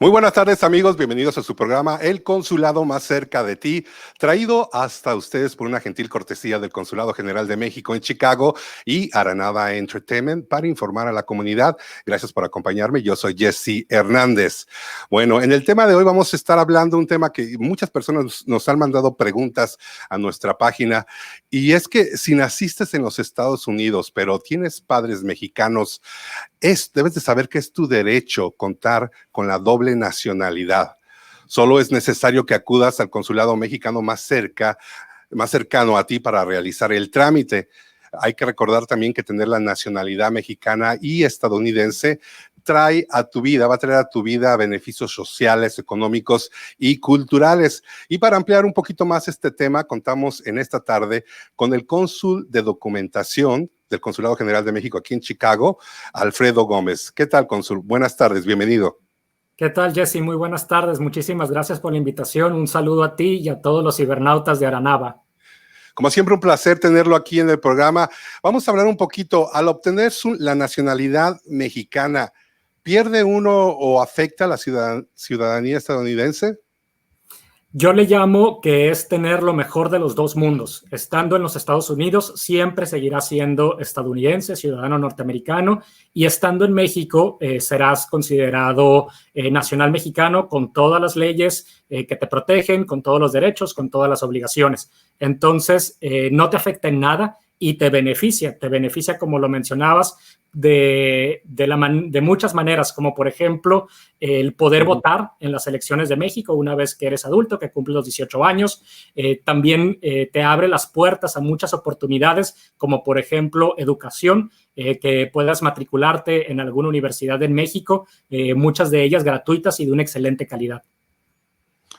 Muy buenas tardes, amigos, bienvenidos a su programa El Consulado Más Cerca de Ti, traído hasta ustedes por una gentil cortesía del Consulado General de México en Chicago y Aranaba Entertainment para informar a la comunidad. Gracias por acompañarme, yo soy Jesse Hernández. Bueno, en el tema de hoy vamos a estar hablando de un tema que muchas personas nos han mandado preguntas a nuestra página, y es que si naciste en los Estados Unidos, pero tienes padres mexicanos, debes de saber que es tu derecho contar con la doble nacionalidad. Solo es necesario que acudas al consulado mexicano más cercano a ti para realizar el trámite. Hay que recordar también que tener la nacionalidad mexicana y estadounidense va a traer a tu vida beneficios sociales, económicos y culturales. Y para ampliar un poquito más este tema, contamos en esta tarde con el cónsul de documentación del Consulado General de México aquí en Chicago, Alfredo Gómez. ¿Qué tal, cónsul? Buenas tardes, bienvenido. ¿Qué tal, Jesse? Muy buenas tardes. Muchísimas gracias por la invitación. Un saludo a ti y a todos los cibernautas de Aranaba. Como siempre, un placer tenerlo aquí en el programa. Vamos a hablar un poquito. Al obtener la nacionalidad mexicana, ¿pierde uno o afecta la ciudadanía estadounidense? Yo le llamo que es tener lo mejor de los dos mundos. Estando en los Estados Unidos, siempre seguirás siendo estadounidense, ciudadano norteamericano, y estando en México, serás considerado nacional mexicano con todas las leyes que te protegen, con todos los derechos, con todas las obligaciones. Entonces, no te afecta en nada y te beneficia como lo mencionabas, de muchas maneras, como por ejemplo el poder votar en las elecciones de México una vez que eres adulto, que cumples los 18 años. También te abre las puertas a muchas oportunidades, como por ejemplo educación, que puedas matricularte en alguna universidad en México, muchas de ellas gratuitas y de una excelente calidad.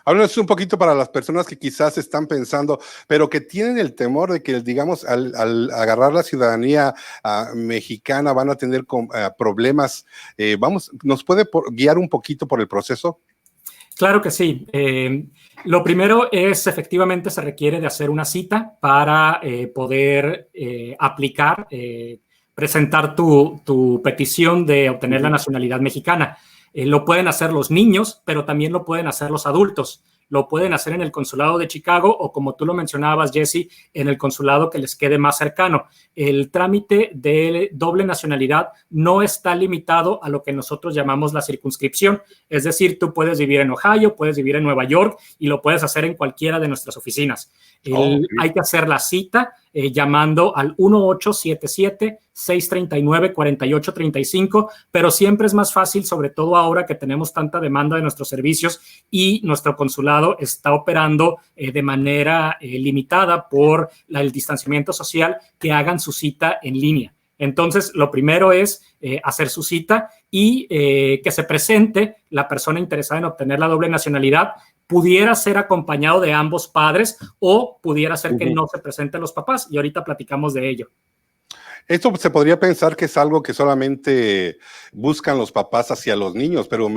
Háblanos un poquito para las personas que quizás están pensando, pero que tienen el temor de que, digamos, al agarrar la ciudadanía mexicana van a tener problemas. ¿Nos puede guiar un poquito por el proceso? Claro que sí. Lo primero es, efectivamente, se requiere de hacer una cita para poder aplicar, presentar tu petición de obtener la nacionalidad mexicana. Lo pueden hacer los niños, pero también lo pueden hacer los adultos. Lo pueden hacer en el consulado de Chicago o, como tú lo mencionabas, Jesse, en el consulado que les quede más cercano. El trámite de doble nacionalidad no está limitado a lo que nosotros llamamos la circunscripción. Es decir, tú puedes vivir en Ohio, puedes vivir en Nueva York y lo puedes hacer en cualquiera de nuestras oficinas. Hay que hacer la cita llamando al 1877-639-4835, pero siempre es más fácil, sobre todo ahora que tenemos tanta demanda de nuestros servicios y nuestro consulado está operando de manera limitada por el distanciamiento social, que hagan su cita en línea. Entonces, lo primero es hacer su cita y que se presente la persona interesada en obtener la doble nacionalidad. Pudiera ser acompañado de ambos padres o pudiera ser que no se presenten los papás, y ahorita platicamos de ello. Esto se podría pensar que es algo que solamente buscan los papás hacia los niños, pero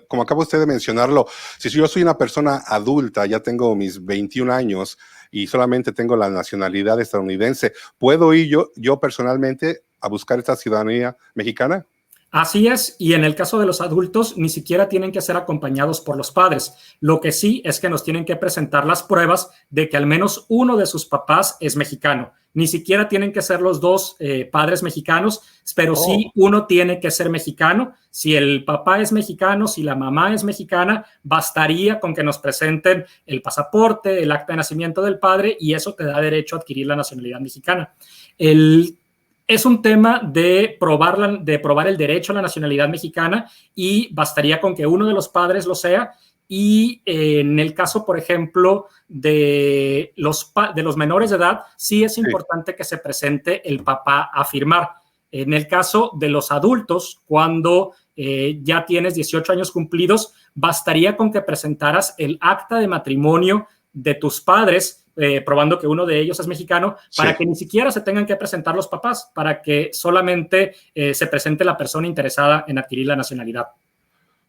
como acaba usted de mencionarlo, si yo soy una persona adulta, ya tengo mis 21 años y solamente tengo la nacionalidad estadounidense, ¿puedo ir yo personalmente a buscar esta ciudadanía mexicana? Así es, y en el caso de los adultos ni siquiera tienen que ser acompañados por los padres. Lo que sí es que nos tienen que presentar las pruebas de que al menos uno de sus papás es mexicano. Ni siquiera tienen que ser los dos padres mexicanos, pero sí uno tiene que ser mexicano. Si el papá es mexicano, si la mamá es mexicana, bastaría con que nos presenten el pasaporte, el acta de nacimiento del padre, y eso te da derecho a adquirir la nacionalidad mexicana. Es un tema de probar el derecho a la nacionalidad mexicana y bastaría con que uno de los padres lo sea. Y en el caso, por ejemplo, de los menores de edad, sí es importante que se presente el papá a firmar. En el caso de los adultos, cuando ya tienes 18 años cumplidos, bastaría con que presentaras el acta de matrimonio de tus padres, probando que uno de ellos es mexicano, para que ni siquiera se tengan que presentar los papás, para que solamente se presente la persona interesada en adquirir la nacionalidad.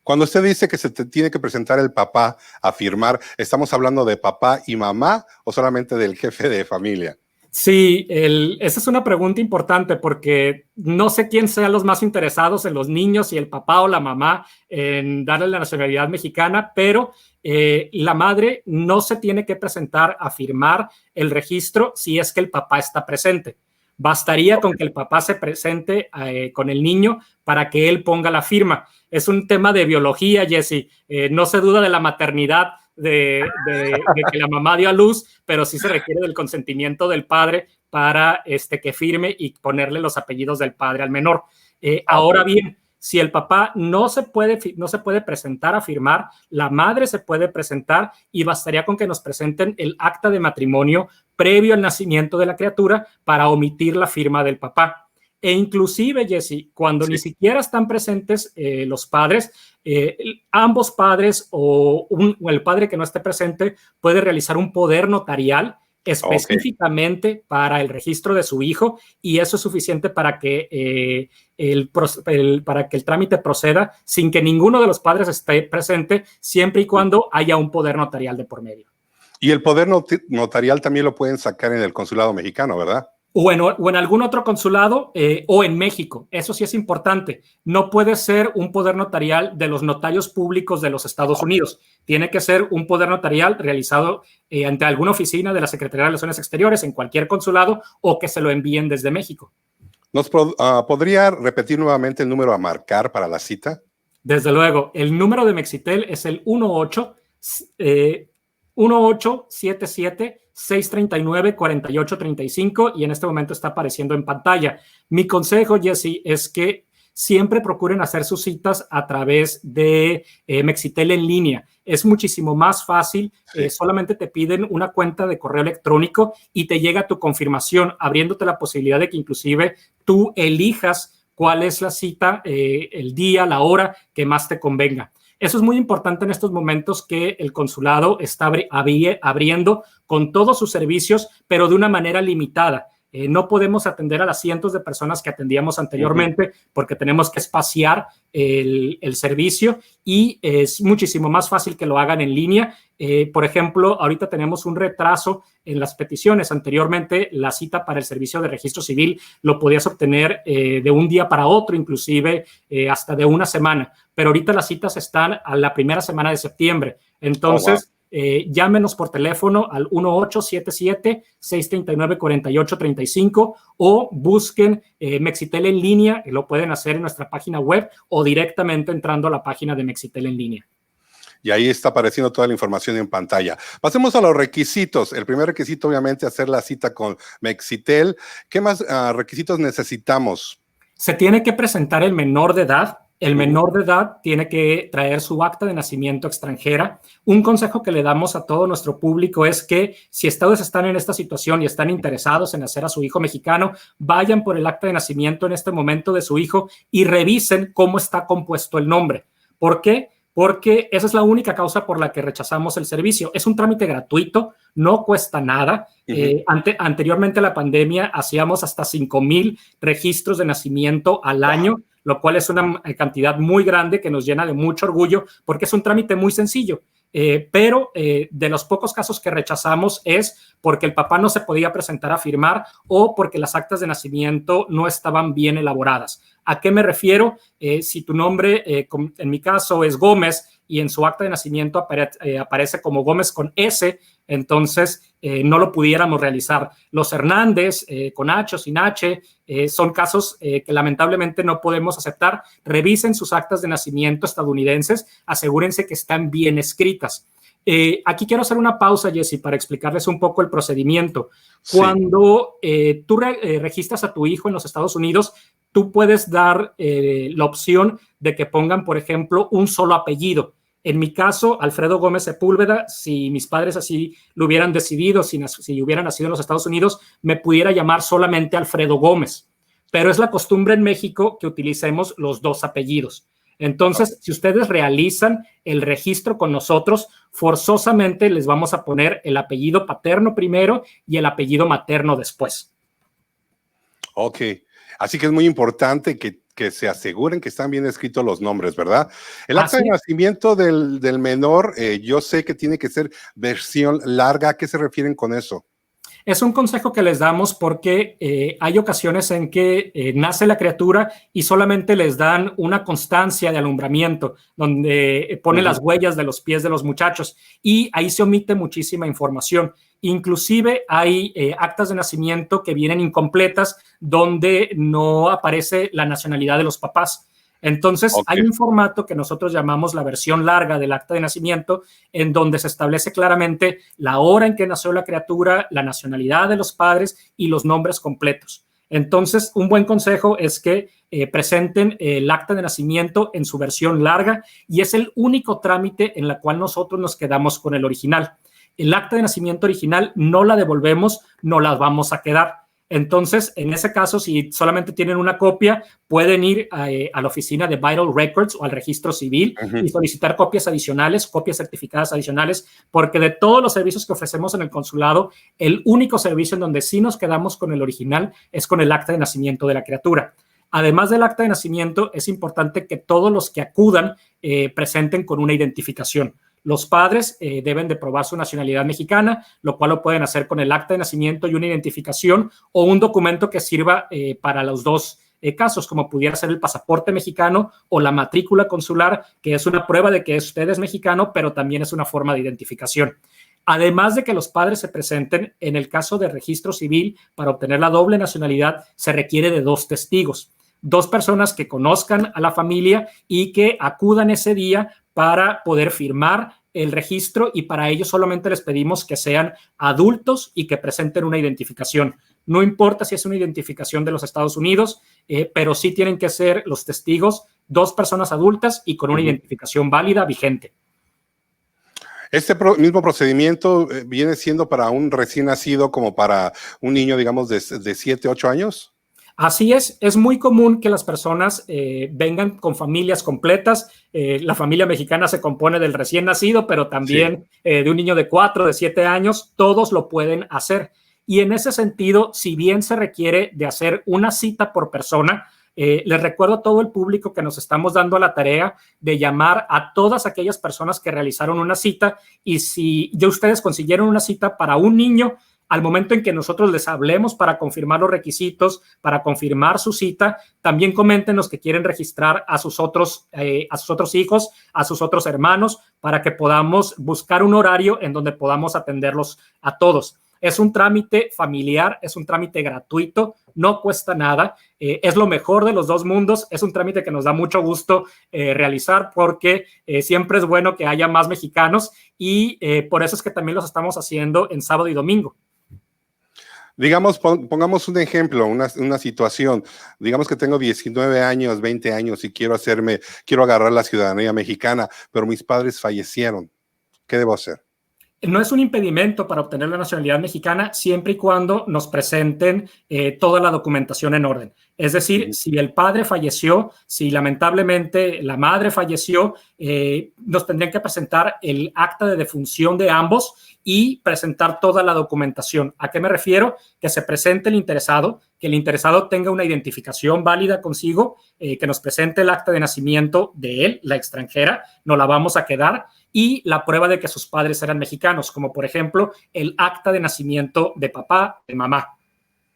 Cuando usted dice que se tiene que presentar el papá a firmar, ¿estamos hablando de papá y mamá o solamente del jefe de familia? Sí, esa es una pregunta importante porque no sé quién sean los más interesados en los niños, si el papá o la mamá en darle la nacionalidad mexicana, pero la madre no se tiene que presentar a firmar el registro si es que el papá está presente. Bastaría con que el papá se presente con el niño para que él ponga la firma. Es un tema de biología, Jesse. No se duda de la maternidad de que la mamá dio a luz, pero sí se requiere del consentimiento del padre para que firme y ponerle los apellidos del padre al menor. Ahora bien, si el papá no se puede presentar a firmar, la madre se puede presentar y bastaría con que nos presenten el acta de matrimonio previo al nacimiento de la criatura para omitir la firma del papá. E inclusive, Jesse, cuando ni siquiera están presentes los padres, ambos padres o el padre que no esté presente puede realizar un poder notarial específicamente para el registro de su hijo, y eso es suficiente para que para que el trámite proceda sin que ninguno de los padres esté presente, siempre y cuando haya un poder notarial de por medio. Y el poder notarial también lo pueden sacar en el consulado mexicano, ¿verdad? O en algún otro consulado o en México. Eso sí es importante. No puede ser un poder notarial de los notarios públicos de los Estados Unidos. Tiene que ser un poder notarial realizado ante alguna oficina de la Secretaría de Relaciones Exteriores en cualquier consulado o que se lo envíen desde México. ¿Podría repetir nuevamente el número a marcar para la cita? Desde luego. El número de Mexitel es el 1877-639-4835 y en este momento está apareciendo en pantalla. Mi consejo, Jesse, es que siempre procuren hacer sus citas a través de Mexitel en línea. Es muchísimo más fácil, solamente te piden una cuenta de correo electrónico y te llega tu confirmación, abriéndote la posibilidad de que inclusive tú elijas cuál es la cita, el día, la hora que más te convenga. Eso es muy importante en estos momentos que el consulado está abriendo con todos sus servicios, pero de una manera limitada. No podemos atender a las cientos de personas que atendíamos anteriormente porque tenemos que espaciar el servicio y es muchísimo más fácil que lo hagan en línea. Por ejemplo, ahorita tenemos un retraso en las peticiones. Anteriormente, la cita para el servicio de registro civil lo podías obtener de un día para otro, inclusive hasta de una semana. Pero ahorita las citas están a la primera semana de septiembre. Entonces, llámenos por teléfono al 1877-639-4835 o busquen Mexitel en línea, y lo pueden hacer en nuestra página web o directamente entrando a la página de Mexitel en línea. Y ahí está apareciendo toda la información en pantalla. Pasemos a los requisitos. El primer requisito, obviamente, hacer la cita con Mexitel. ¿Qué más requisitos necesitamos? Se tiene que presentar el menor de edad. El menor de edad tiene que traer su acta de nacimiento extranjera. Un consejo que le damos a todo nuestro público es que si ustedes están en esta situación y están interesados en hacer a su hijo mexicano, vayan por el acta de nacimiento en este momento de su hijo y revisen cómo está compuesto el nombre. ¿Por qué? Porque esa es la única causa por la que rechazamos el servicio. Es un trámite gratuito, no cuesta nada. Anteriormente a la pandemia hacíamos hasta 5,000 registros de nacimiento al año, lo cual es una cantidad muy grande que nos llena de mucho orgullo porque es un trámite muy sencillo. Pero de los pocos casos que rechazamos es porque el papá no se podía presentar a firmar o porque las actas de nacimiento no estaban bien elaboradas. ¿A qué me refiero? Si tu nombre, en mi caso, es Gómez y en su acta de nacimiento aparece como Gómez con S, entonces no lo pudiéramos realizar. Los Hernández, con H o sin H, son casos que lamentablemente no podemos aceptar. Revisen sus actas de nacimiento estadounidenses, asegúrense que están bien escritas. Aquí quiero hacer una pausa, Jesse, para explicarles un poco el procedimiento. Cuando tú registras a tu hijo en los Estados Unidos, tú puedes dar la opción de que pongan, por ejemplo, un solo apellido. En mi caso, Alfredo Gómez Sepúlveda, si mis padres así lo hubieran decidido, si hubiera nacido en los Estados Unidos, me pudiera llamar solamente Alfredo Gómez. Pero es la costumbre en México que utilicemos los dos apellidos. Entonces, si ustedes realizan el registro con nosotros, forzosamente les vamos a poner el apellido paterno primero y el apellido materno después. Ok, así que es muy importante que se aseguren que están bien escritos los nombres, ¿verdad? El acta de nacimiento del menor, yo sé que tiene que ser versión larga. ¿A qué se refieren con eso? Es un consejo que les damos porque hay ocasiones en que nace la criatura y solamente les dan una constancia de alumbramiento, donde ponen las huellas de los pies de los muchachos y ahí se omite muchísima información. Inclusive hay actas de nacimiento que vienen incompletas donde no aparece la nacionalidad de los papás. Entonces, hay un formato que nosotros llamamos la versión larga del acta de nacimiento, en donde se establece claramente la hora en que nació la criatura, la nacionalidad de los padres y los nombres completos. Entonces, un buen consejo es que presenten el acta de nacimiento en su versión larga y es el único trámite en la cual nosotros nos quedamos con el original. El acta de nacimiento original no la devolvemos, no la vamos a quedar. Entonces, en ese caso, si solamente tienen una copia, pueden ir a la oficina de Vital Records o al registro civil y solicitar copias adicionales, copias certificadas adicionales, porque de todos los servicios que ofrecemos en el consulado, el único servicio en donde sí nos quedamos con el original es con el acta de nacimiento de la criatura. Además del acta de nacimiento, es importante que todos los que acudan presenten con una identificación. Los padres deben de probar su nacionalidad mexicana, lo cual lo pueden hacer con el acta de nacimiento y una identificación o un documento que sirva para los dos casos, como pudiera ser el pasaporte mexicano o la matrícula consular, que es una prueba de que usted es mexicano, pero también es una forma de identificación. Además de que los padres se presenten, en el caso de registro civil, para obtener la doble nacionalidad, se requiere de 2 testigos. 2 personas que conozcan a la familia y que acudan ese día para poder firmar el registro y para ello solamente les pedimos que sean adultos y que presenten una identificación. No importa si es una identificación de los Estados Unidos, pero sí tienen que ser los testigos 2 personas adultas y con una identificación válida vigente. Este mismo procedimiento viene siendo para un recién nacido como para un niño, digamos, de 7, 8 años. Así es muy común que las personas vengan con familias completas. La familia mexicana se compone del recién nacido, pero también de un niño de 4, de 7 años, todos lo pueden hacer. Y en ese sentido, si bien se requiere de hacer una cita por persona, les recuerdo a todo el público que nos estamos dando a la tarea de llamar a todas aquellas personas que realizaron una cita y si ya ustedes consiguieron una cita para un niño, al momento en que nosotros les hablemos para confirmar los requisitos, para confirmar su cita, también comenten los que quieren registrar a sus otros hijos, a sus otros hermanos, para que podamos buscar un horario en donde podamos atenderlos a todos. Es un trámite familiar, es un trámite gratuito, no cuesta nada, es lo mejor de los 2 mundos, es un trámite que nos da mucho gusto realizar porque siempre es bueno que haya más mexicanos y por eso es que también los estamos haciendo en sábado y domingo. Digamos, pongamos un ejemplo, una situación. Digamos que tengo 19 años, 20 años y quiero agarrar la ciudadanía mexicana, pero mis padres fallecieron. ¿Qué debo hacer? No es un impedimento para obtener la nacionalidad mexicana siempre y cuando nos presenten toda la documentación en orden. Es decir, si el padre falleció, si lamentablemente la madre falleció, nos tendrían que presentar el acta de defunción de ambos y presentar toda la documentación. ¿A qué me refiero? Que se presente el interesado, que el interesado tenga una identificación válida consigo, que nos presente el acta de nacimiento de él, la extranjera, nos la vamos a quedar, y la prueba de que sus padres eran mexicanos, como por ejemplo el acta de nacimiento de papá, de mamá.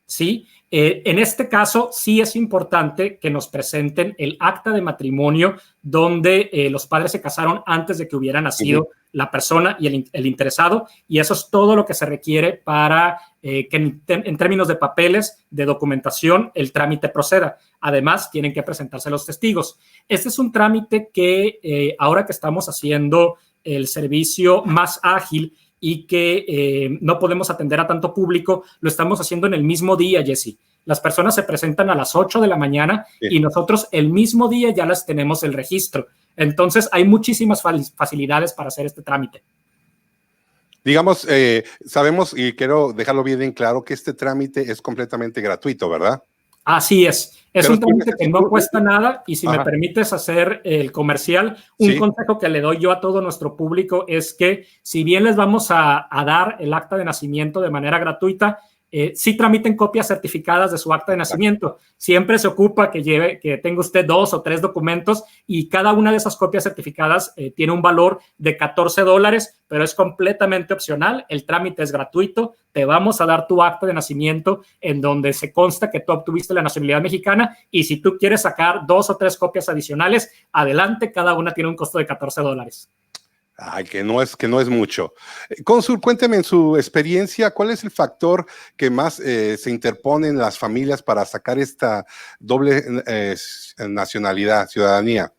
¿Sí? En este caso, sí es importante que nos presenten el acta de matrimonio donde los padres se casaron antes de que hubiera nacido la persona y el interesado, y eso es todo lo que se requiere para que en términos de papeles, de documentación, el trámite proceda. Además, tienen que presentarse los testigos. Este es un trámite que ahora que estamos haciendo el servicio más ágil y que no podemos atender a tanto público, lo estamos haciendo en el mismo día, Jesse. Las personas se presentan a las 8 de la mañana y nosotros el mismo día ya les tenemos el registro. Entonces, hay muchísimas facilidades para hacer este trámite. Digamos, sabemos, y quiero dejarlo bien en claro, que este trámite es completamente gratuito, ¿verdad? Así es. Es un trámite que no cuesta nada y si me permites hacer el comercial, un consejo que le doy yo a todo nuestro público es que si bien les vamos a dar el acta de nacimiento de manera gratuita, sí tramiten copias certificadas de su acta de nacimiento. Siempre se ocupa que tenga usted 2 o 3 documentos y cada una de esas copias certificadas tiene un valor de $14, pero es completamente opcional. El trámite es gratuito. Te vamos a dar tu acta de nacimiento en donde se consta que tú obtuviste la nacionalidad mexicana y si tú quieres sacar 2 o 3 copias adicionales, adelante, cada una tiene un costo de $14. Ay, que no es mucho. Cónsul, cuénteme en su experiencia, ¿cuál es el factor que más se interpone en las familias para sacar esta doble nacionalidad, ciudadanía?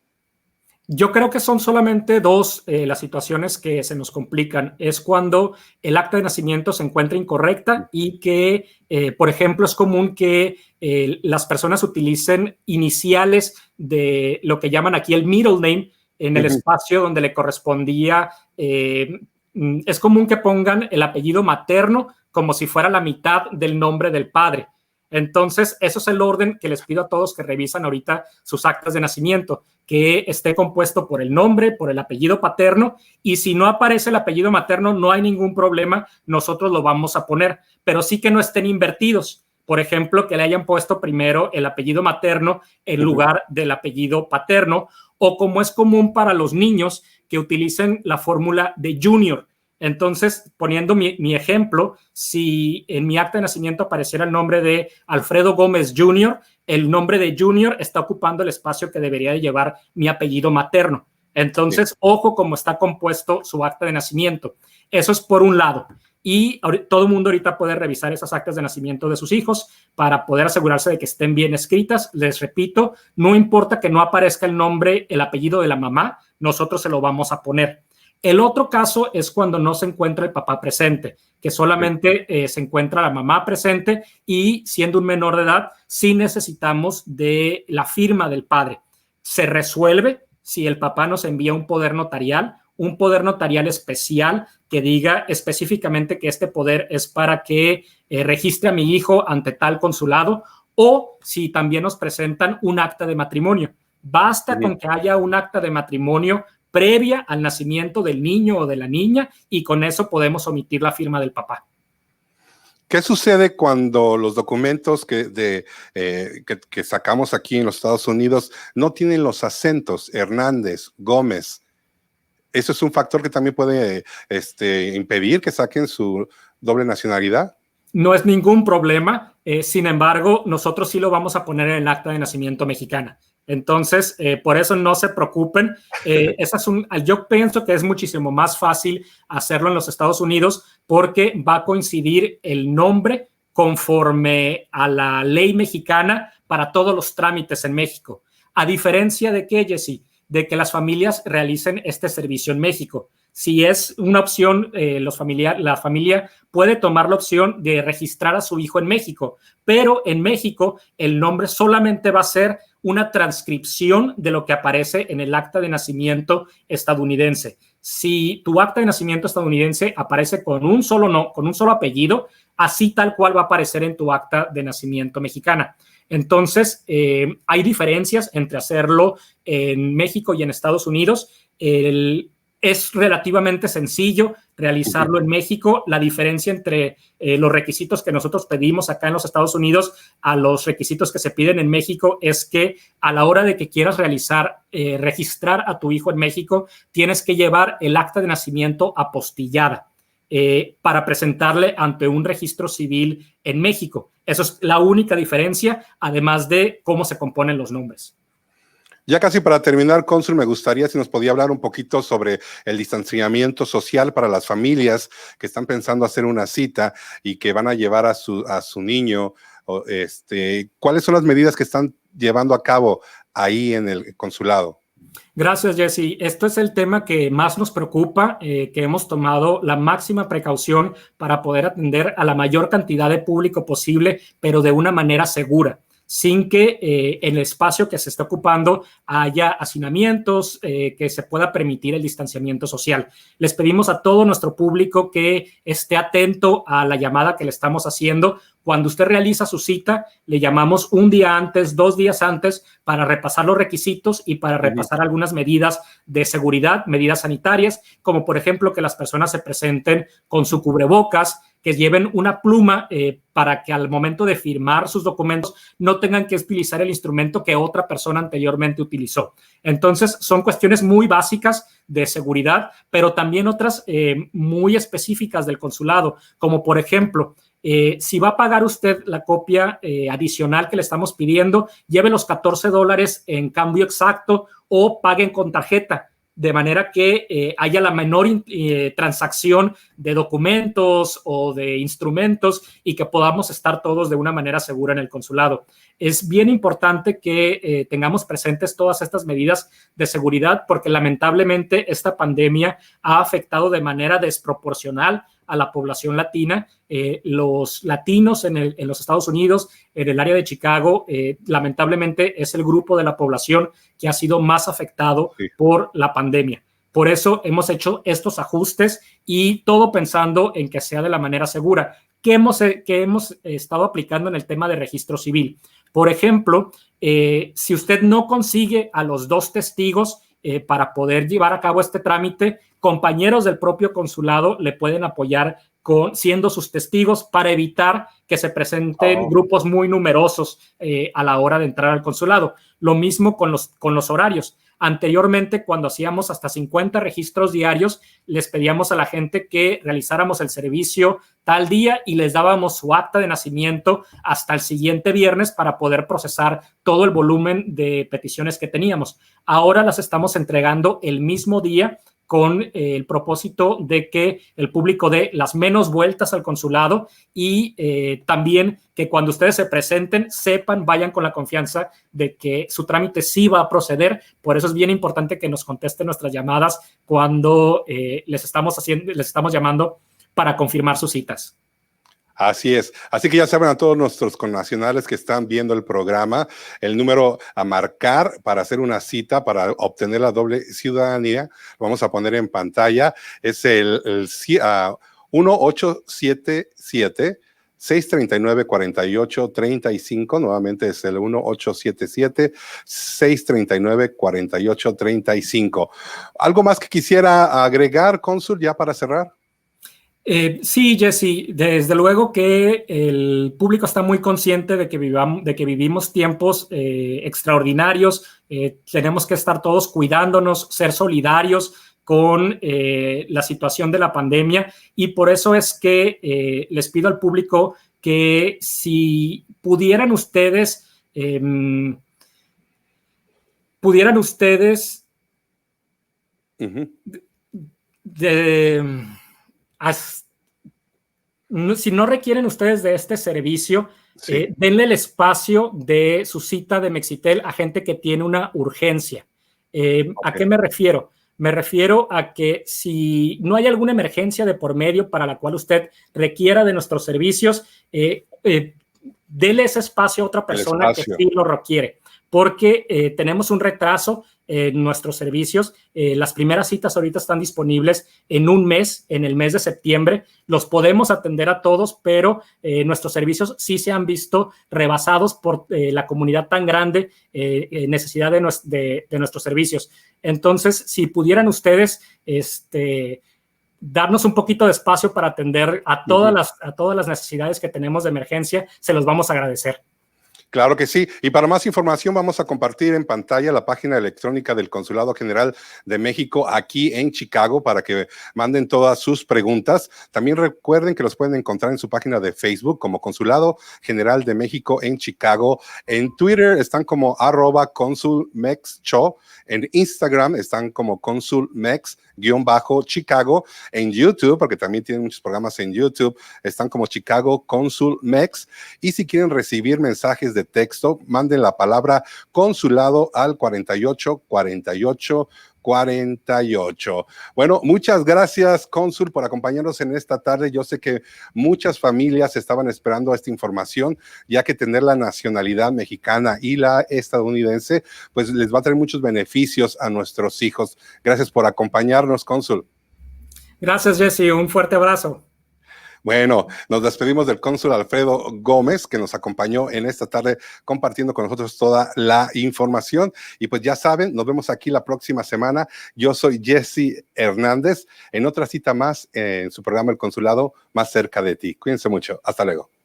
Yo creo que son solamente 2 las situaciones que se nos complican. Es cuando el acta de nacimiento se encuentra incorrecta y que, por ejemplo, es común que las personas utilicen iniciales de lo que llaman aquí el middle name en el espacio donde le correspondía. Es común que pongan el apellido materno como si fuera la mitad del nombre del padre. Entonces, eso es el orden que les pido a todos que revisan ahorita sus actas de nacimiento, que esté compuesto por el nombre, por el apellido paterno, y si no aparece el apellido materno, no hay ningún problema, nosotros lo vamos a poner, pero sí que no estén invertidos. Por ejemplo, que le hayan puesto primero el apellido materno en lugar del apellido paterno, o como es común para los niños, que utilicen la fórmula de junior. Entonces, poniendo mi ejemplo, si en mi acta de nacimiento apareciera el nombre de Alfredo Gómez Jr., el nombre de Junior está ocupando el espacio que debería de llevar mi apellido materno. Entonces, ojo cómo está compuesto su acta de nacimiento. Eso es por un lado. Y todo el mundo ahorita puede revisar esas actas de nacimiento de sus hijos para poder asegurarse de que estén bien escritas. Les repito, no importa que no aparezca el nombre, el apellido de la mamá, nosotros se lo vamos a poner. El otro caso es cuando no se encuentra el papá presente, que solamente se encuentra la mamá presente y siendo un menor de edad, sí necesitamos de la firma del padre. Se resuelve si el papá nos envía un poder notarial especial que diga específicamente que este poder es para que registre a mi hijo ante tal consulado, o si también nos presentan un acta de matrimonio. Basta con que haya un acta de matrimonio previa al nacimiento del niño o de la niña y con eso podemos omitir la firma del papá. ¿Qué sucede cuando los documentos que sacamos aquí en los Estados Unidos no tienen los acentos Hernández, Gómez? ¿Eso es un factor que también puede impedir que saquen su doble nacionalidad? No es ningún problema, sin embargo, nosotros sí lo vamos a poner en el acta de nacimiento mexicana. Entonces, por eso no se preocupen. Yo pienso que es muchísimo más fácil hacerlo en los Estados Unidos porque va a coincidir el nombre conforme a la ley mexicana para todos los trámites en México. A diferencia de que, Jessy, de que las familias realicen este servicio en México. Si es una opción, la familia puede tomar la opción de registrar a su hijo en México, pero en México el nombre solamente va a ser una transcripción de lo que aparece en el acta de nacimiento estadounidense. Si tu acta de nacimiento estadounidense aparece con un solo apellido, así tal cual va a aparecer en tu acta de nacimiento mexicana. Entonces, hay diferencias entre hacerlo en México y en Estados Unidos. Es relativamente sencillo realizarlo en México. La diferencia entre los requisitos que nosotros pedimos acá en los Estados Unidos a los requisitos que se piden en México es que a la hora de que quieras registrar a tu hijo en México, tienes que llevar el acta de nacimiento apostillada para presentarle ante un registro civil en México. Eso es la única diferencia, además de cómo se componen los nombres. Ya casi para terminar, cónsul, me gustaría si nos podía hablar un poquito sobre el distanciamiento social para las familias que están pensando hacer una cita y que van a llevar a su niño. ¿Cuáles son las medidas que están llevando a cabo ahí en el consulado? Gracias, Jessy. Esto es el tema que más nos preocupa, que hemos tomado la máxima precaución para poder atender a la mayor cantidad de público posible, pero de una manera segura, sin que en el espacio que se está ocupando haya hacinamientos, que se pueda permitir el distanciamiento social. Les pedimos a todo nuestro público que esté atento a la llamada que le estamos haciendo. Cuando usted realiza su cita, le llamamos un día antes, 2 días antes, para repasar los requisitos y para repasar algunas medidas de seguridad, medidas sanitarias, como por ejemplo que las personas se presenten con su cubrebocas, que lleven una pluma para que al momento de firmar sus documentos no tengan que utilizar el instrumento que otra persona anteriormente utilizó. Entonces, son cuestiones muy básicas de seguridad, pero también otras muy específicas del consulado, como por ejemplo, si va a pagar usted la copia adicional que le estamos pidiendo, lleve los $14 en cambio exacto o paguen con tarjeta, de manera que haya la menor transacción de documentos o de instrumentos y que podamos estar todos de una manera segura en el consulado. Es bien importante que tengamos presentes todas estas medidas de seguridad porque lamentablemente esta pandemia ha afectado de manera desproporcional a la población latina. Los latinos en los Estados Unidos, en el área de Chicago, lamentablemente es el grupo de la población que ha sido más afectado por la pandemia. Por eso hemos hecho estos ajustes y todo pensando en que sea de la manera segura. ¿Qué hemos estado aplicando en el tema de registro civil? Por ejemplo, si usted no consigue a los 2 testigos para poder llevar a cabo este trámite, compañeros del propio consulado le pueden apoyar siendo sus testigos para evitar que se presenten grupos muy numerosos a la hora de entrar al consulado. Lo mismo con los horarios. Anteriormente, cuando hacíamos hasta 50 registros diarios, les pedíamos a la gente que realizáramos el servicio tal día y les dábamos su acta de nacimiento hasta el siguiente viernes para poder procesar todo el volumen de peticiones que teníamos. Ahora las estamos entregando el mismo día con el propósito de que el público dé las menos vueltas al consulado y también que cuando ustedes se presenten, vayan con la confianza de que su trámite sí va a proceder. Por eso es bien importante que nos contesten nuestras llamadas cuando les estamos llamando para confirmar sus citas. Así es. Así que ya saben a todos nuestros connacionales que están viendo el programa, el número a marcar para hacer una cita, para obtener la doble ciudadanía, lo vamos a poner en pantalla, es el 1877 639-4835, nuevamente es el 1877-639-4835. ¿Algo más que quisiera agregar, cónsul, ya para cerrar? Sí, Jesse, desde luego que el público está muy consciente de que vivimos tiempos extraordinarios. Tenemos que estar todos cuidándonos, ser solidarios con la situación de la pandemia y por eso es que les pido al público que si pudieran ustedes si no requieren ustedes de este servicio, denle el espacio de su cita de Mexitel a gente que tiene una urgencia. ¿A qué me refiero? Me refiero a que si no hay alguna emergencia de por medio para la cual usted requiera de nuestros servicios, dele ese espacio a otra persona que sí lo requiere, porque tenemos un retraso en nuestros servicios. Las primeras citas ahorita están disponibles en un mes, en el mes de septiembre. Los podemos atender a todos, pero nuestros servicios sí se han visto rebasados por la comunidad tan grande, necesidad de nuestros servicios. Entonces, si pudieran ustedes darnos un poquito de espacio para atender a todas las necesidades que tenemos de emergencia, se los vamos a agradecer. Claro que sí. Y para más información vamos a compartir en pantalla la página electrónica del Consulado General de México aquí en Chicago para que manden todas sus preguntas. También recuerden que los pueden encontrar en su página de Facebook como Consulado General de México en Chicago. En Twitter están como @ConsulMexCho. En Instagram están como ConsulMex_Chicago. En YouTube, porque también tienen muchos programas en YouTube, están como Chicago Consul Mex. Y si quieren recibir mensajes de texto, manden la palabra consulado al 484848. Bueno, muchas gracias, cónsul, por acompañarnos en esta tarde. Yo sé que muchas familias estaban esperando esta información, ya que tener la nacionalidad mexicana y la estadounidense, pues les va a traer muchos beneficios a nuestros hijos. Gracias por acompañarnos, cónsul. Gracias, Jesse. Un fuerte abrazo. Bueno, nos despedimos del cónsul Alfredo Gómez, que nos acompañó en esta tarde compartiendo con nosotros toda la información. Y pues ya saben, nos vemos aquí la próxima semana. Yo soy Jesse Hernández en otra cita más en su programa El Consulado más cerca de ti. Cuídense mucho. Hasta luego.